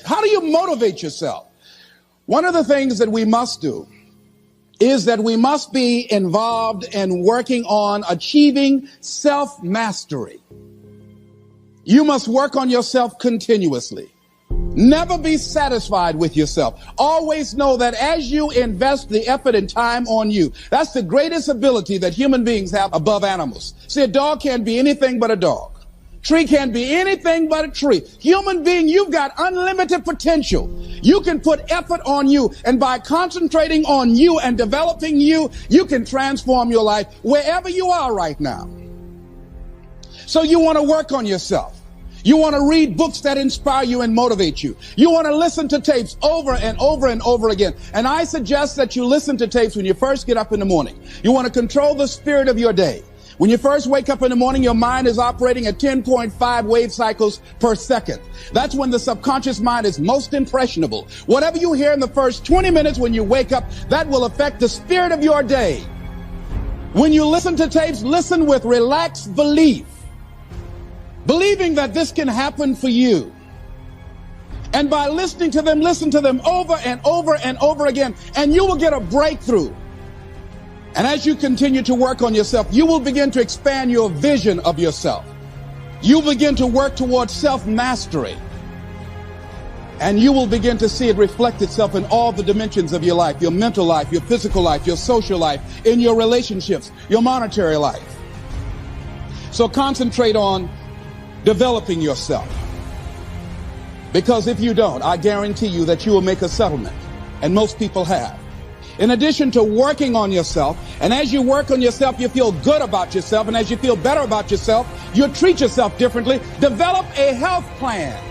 How do you motivate yourself? One of the things that we must do is that we must be involved in working on achieving self-mastery. You must work on yourself continuously. Never be satisfied with yourself. Always know that as you invest the effort and time on you, that's the greatest ability that human beings have above animals. See, a dog can't be anything but a dog. Tree can't be anything but a tree. Human being, you've got unlimited potential. You can put effort on you, and by concentrating on you and developing you, you can transform your life wherever you are right now. So you want to work on yourself. You want to read books that inspire you and motivate you. You want to listen to tapes over and over and over again. And I suggest that you listen to tapes when you first get up in the morning. You want to control the spirit of your day. When you first wake up in the morning, your mind is operating at 10.5 wave cycles per second. That's when the subconscious mind is most impressionable. Whatever you hear in the first 20 minutes when you wake up, that will affect the spirit of your day. When you listen to tapes, listen with relaxed belief, believing that this can happen for you. And by listening to them, listen to them over and over and over again, and you will get a breakthrough. And as you continue to work on yourself, you will begin to expand your vision of yourself. You begin to work towards self-mastery. And you will begin to see it reflect itself in all the dimensions of your life, your mental life, your physical life, your social life, in your relationships, your monetary life. So concentrate on developing yourself. Because if you don't, I guarantee you that you will make a settlement. And most people have. In addition to working on yourself, and as you work on yourself, you feel good about yourself, and as you feel better about yourself, you treat yourself differently. Develop a health plan.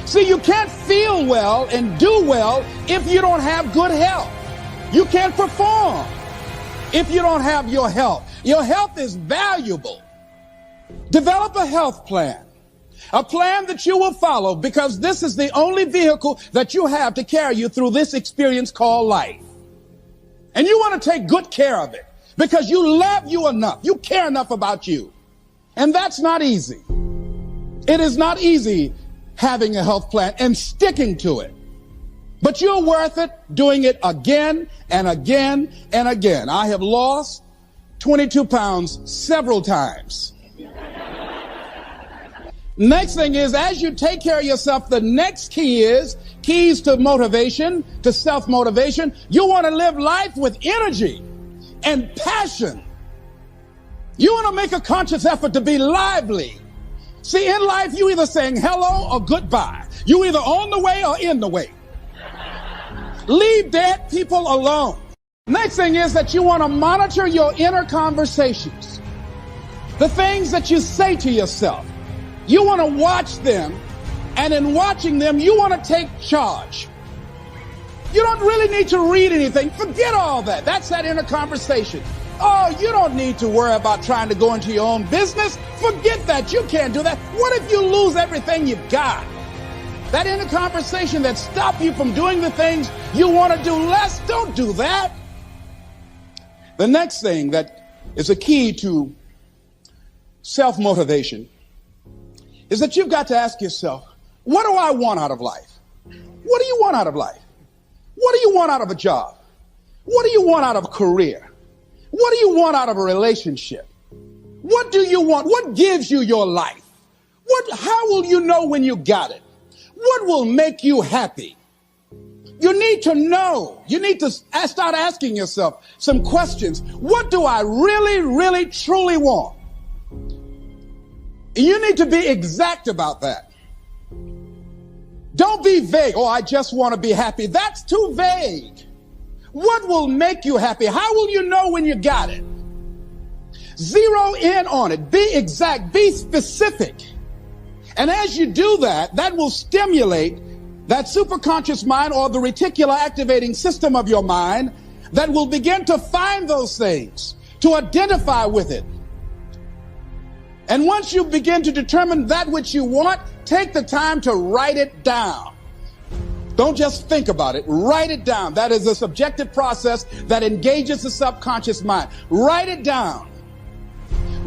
See, you can't feel well and do well if you don't have good health. You can't perform if you don't have your health. Your health is valuable. Develop a health plan. A plan that you will follow, because this is the only vehicle that you have to carry you through this experience called life. And you want to take good care of it because you love you enough. You care enough about you. And that's not easy. It is not easy having a health plan and sticking to it. But you're worth it doing it again and again and again. I have lost 22 pounds several times. Next thing is, as you take care of yourself, the next key is keys to motivation, to self-motivation. You want to live life with energy and passion. You want to make a conscious effort to be lively. See, in life, you either saying hello or goodbye. You either on the way or in the way. Leave dead people alone. Next thing is that you want to monitor your inner conversations. The things that you say to yourself. You want to watch them, and in watching them, you want to take charge. You don't really need to read anything. Forget all that. That's that inner conversation. Oh, you don't need to worry about trying to go into your own business. Forget that. You can't do that. What if you lose everything you've got? That inner conversation that stops you from doing the things you want to do less, don't do that. The next thing that is a key to self-motivation is that you've got to ask yourself, what do I want out of life? What do you want out of life? What do you want out of a job? What do you want out of a career? What do you want out of a relationship? What do you want? What gives you your life? How will you know when you got it? What will make you happy? You need to know. You need to start asking yourself some questions. What do I really, really, truly want? You need to be exact about that. Don't be vague. Oh, I just want to be happy. That's too vague. What will make you happy? How will you know when you got it? Zero in on it. Be exact. Be specific. And as you do that, that will stimulate that superconscious mind, or the reticular activating system of your mind, that will begin to find those things, to identify with it. And once you begin to determine that which you want, take the time to write it down. Don't just think about it. Write it down. That is a subjective process that engages the subconscious mind. Write it down.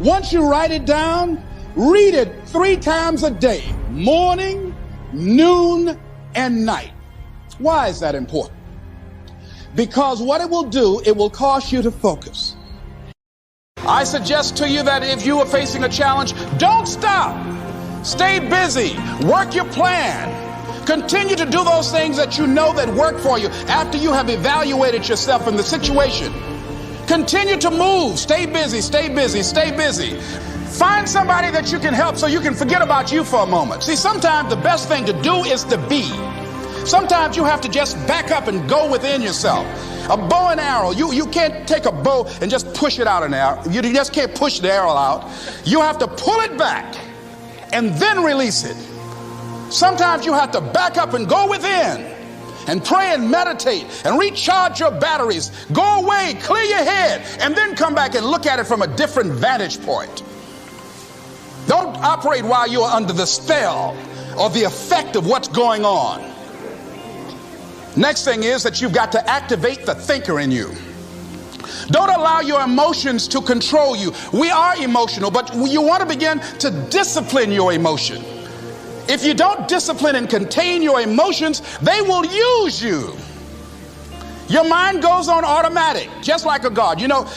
Once you write it down, read it 3 times a day, morning, noon, and night. Why is that important? Because what it will do, it will cause you to focus. I suggest to you that if you are facing a challenge, don't stop. Stay busy. Work your plan. Continue to do those things that you know that work for you after you have evaluated yourself in the situation. Continue to move. Stay busy, stay busy, stay busy. Find somebody that you can help so you can forget about you for a moment. See, sometimes the best thing to do is to be. Sometimes you have to just back up and go within yourself. A bow and arrow, you can't take a bow and just push it out an arrow. You just can't push the arrow out. You have to pull it back and then release it. Sometimes you have to back up and go within and pray and meditate and recharge your batteries. Go away, clear your head, and then come back and look at it from a different vantage point. Don't operate while you are under the spell or the effect of what's going on. Next thing is that you've got to activate the thinker in you. Don't allow your emotions to control you. We are emotional, but you want to begin to discipline your emotion. If you don't discipline and contain your emotions, they will use you. Your mind goes on automatic, just like a guard. You know,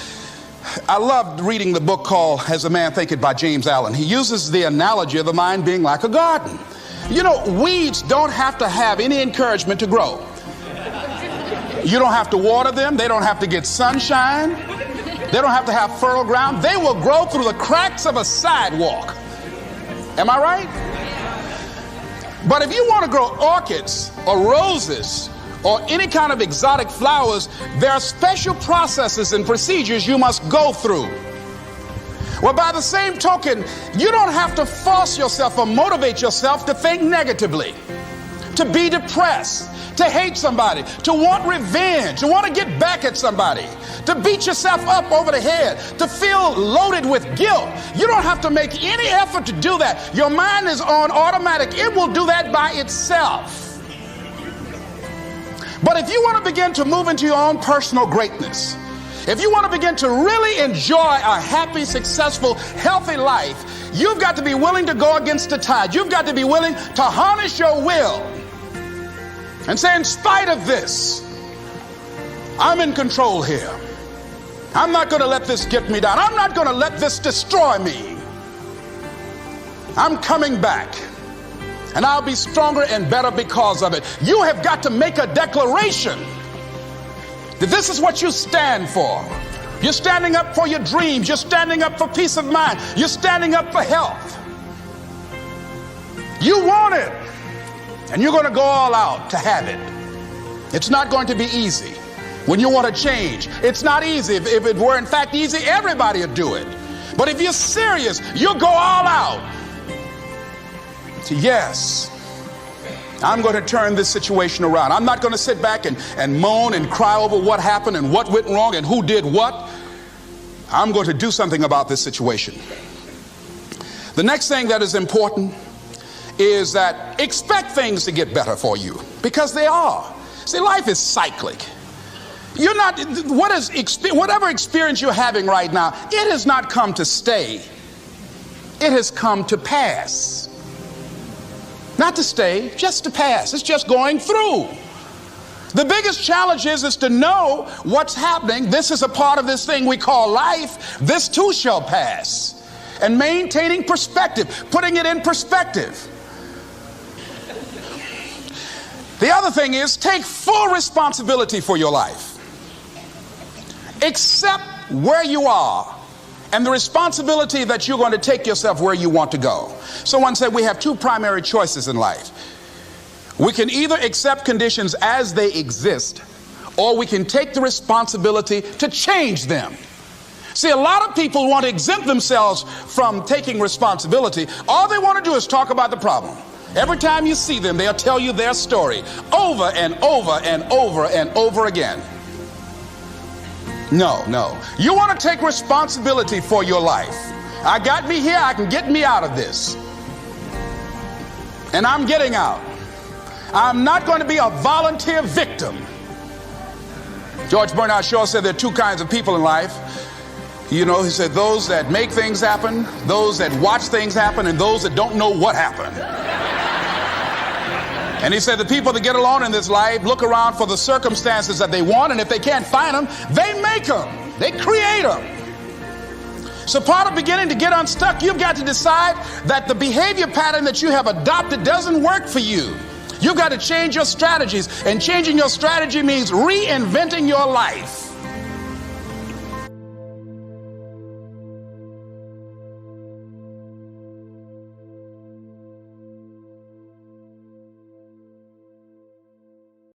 I loved reading the book called As a Man Thinketh by James Allen. He uses the analogy of the mind being like a garden. You know, weeds don't have to have any encouragement to grow. You don't have to water them. They don't have to get sunshine. They don't have to have fertile ground. They will grow through the cracks of a sidewalk. Am I right? But if you want to grow orchids or roses or any kind of exotic flowers, there are special processes and procedures you must go through. Well, by the same token, you don't have to force yourself or motivate yourself to think negatively, to be depressed, to hate somebody, to want revenge, to want to get back at somebody, to beat yourself up over the head, to feel loaded with guilt. You don't have to make any effort to do that. Your mind is on automatic. It will do that by itself. But if you want to begin to move into your own personal greatness, if you want to begin to really enjoy a happy, successful, healthy life, you've got to be willing to go against the tide. You've got to be willing to harness your will and say, in spite of this, I'm in control here. I'm not going to let this get me down. I'm not going to let this destroy me. I'm coming back, and I'll be stronger and better because of it. You have got to make a declaration that this is what you stand for. You're standing up for your dreams. You're standing up for peace of mind. You're standing up for health. You want it. And you're going to go all out to have it. It's not going to be easy. When you want to change, it's not easy. If it were in fact easy, everybody would do it. But if you're serious, you'll go all out. So yes, I'm going to turn this situation around. I'm not going to sit back and moan and cry over what happened and what went wrong and who did what. I'm going to do something about this situation. The next thing that is important is that expect things to get better for you, because they are. See, life is cyclic. You're not, whatever experience you're having right now, it has not come to stay. It has come to pass. Not to stay, just to pass. It's just going through. The biggest challenge is to know what's happening. This is a part of this thing we call life. This too shall pass. And maintaining perspective, putting it in perspective. The other thing is, take full responsibility for your life. Accept where you are and the responsibility that you're going to take yourself where you want to go. Someone said we have two primary choices in life. We can either accept conditions as they exist, or we can take the responsibility to change them. See, a lot of people want to exempt themselves from taking responsibility. All they want to do is talk about the problem. Every time you see them, they'll tell you their story over and over and over and over again. No. You want to take responsibility for your life. I got me here, I can get me out of this. And I'm getting out. I'm not going to be a volunteer victim. George Bernard Shaw said there are two kinds of people in life. You know, he said those that make things happen, those that watch things happen, and those that don't know what happened. And he said the people that get along in this life look around for the circumstances that they want, and if they can't find them, they make them. They create them. So part of beginning to get unstuck, you've got to decide that the behavior pattern that you have adopted doesn't work for you. You've got to change your strategies, and changing your strategy means reinventing your life.